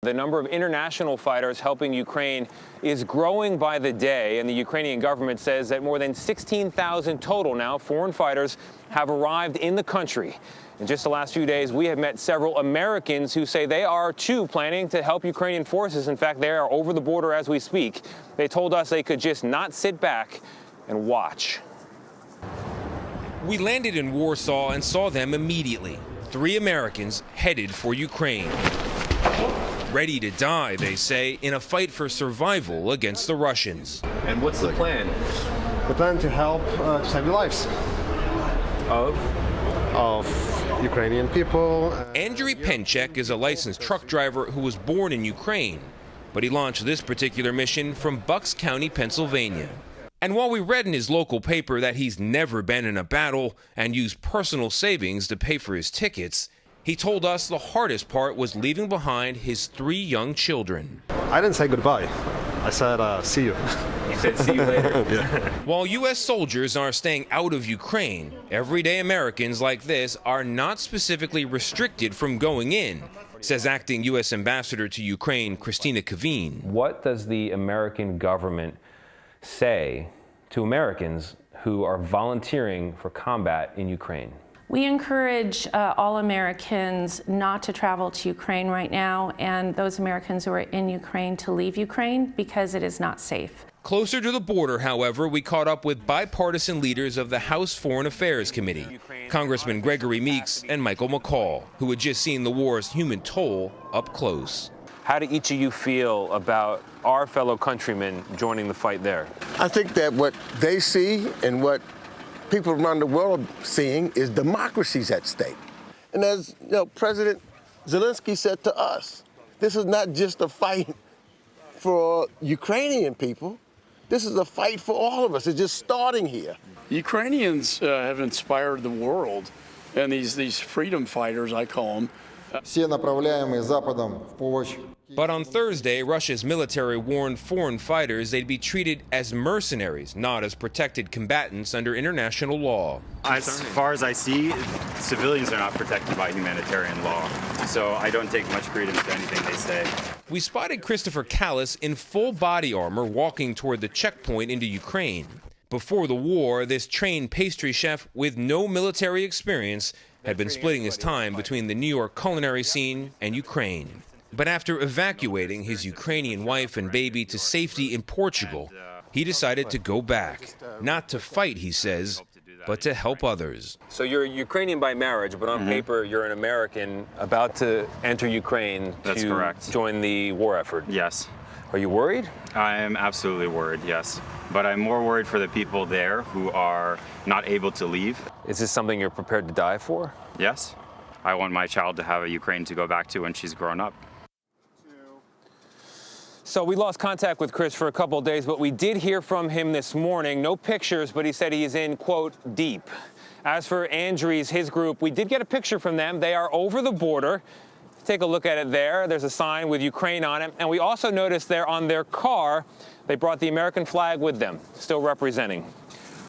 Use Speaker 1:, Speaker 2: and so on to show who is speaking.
Speaker 1: The number of international fighters helping Ukraine is growing by the day, and the Ukrainian government says that more than 16,000 total now foreign fighters have arrived in the country. In just the last few days, we have met several Americans who say they are, too, planning to help Ukrainian forces. In fact, they are over the border as we speak. They told us they could just not sit back and watch. We landed in Warsaw and saw them immediately. 3 Americans headed for Ukraine. Ready to die, they say, in a fight for survival against the Russians.
Speaker 2: And what's the plan?
Speaker 3: The plan to help to save the lives
Speaker 2: Of
Speaker 3: Ukrainian people.
Speaker 1: Andriy Penchek is a licensed truck driver who was born in Ukraine, but he launched this particular mission from Bucks County, Pennsylvania. And while we read in his local paper that he's never been in a battle and used personal savings to pay for his tickets, he told us the hardest part was leaving behind his 3 young children.
Speaker 3: I didn't say goodbye. I said, see you.
Speaker 2: You said see you later.
Speaker 3: Yeah.
Speaker 1: While U.S. soldiers are staying out of Ukraine, everyday Americans like this are not specifically restricted from going in, says acting U.S. Ambassador to Ukraine, Christina Kavin. What does the American government say to Americans who are volunteering for combat in Ukraine?
Speaker 4: We encourage all Americans not to travel to Ukraine right now, and those Americans who are in Ukraine to leave Ukraine because it is not safe.
Speaker 1: Closer to the border, however, we caught up with bipartisan leaders of the House Foreign Affairs Committee, Congressman Gregory Meeks and Michael McCaul, who had just seen the war's human toll up close. How do each of you feel about our fellow countrymen joining the fight there?
Speaker 5: I think that what they see and what people around the world are seeing is democracy's at stake. And as President Zelensky said to us, this is not just a fight for Ukrainian people. This is a fight for all of us. It's just starting here.
Speaker 6: Ukrainians have inspired the world, and these freedom fighters, I call them.
Speaker 7: Все направляемые Западом в помощь.
Speaker 1: But on Thursday, Russia's military warned foreign fighters they'd be treated as mercenaries, not as protected combatants under international law.
Speaker 8: As far as I see, civilians are not protected by humanitarian law, so I don't take much credence to anything they say.
Speaker 1: We spotted Christopher Callis in full body armor walking toward the checkpoint into Ukraine. Before the war, this trained pastry chef with no military experience had been splitting his time between the New York culinary scene and Ukraine. But after evacuating his Ukrainian wife and baby to safety in Portugal, he decided to go back. Not to fight, he says, but to help others. So you're Ukrainian by marriage, but on paper you're an American about to enter Ukraine to join the war effort.
Speaker 8: Yes.
Speaker 1: Are you worried?
Speaker 8: I am absolutely worried, yes. But I'm more worried for the people there who are not able to leave.
Speaker 1: Is this something you're prepared to die for?
Speaker 8: Yes. I want my child to have a Ukraine to go back to when she's grown up.
Speaker 1: So we lost contact with Chris for a couple of days, but we did hear from him this morning. No pictures, but he said he's in, quote, deep. As for Andriy's, his group, we did get a picture from them. They are over the border. Take a look at it there. There's a sign with Ukraine on it. And we also noticed there on their car, they brought the American flag with them, still representing.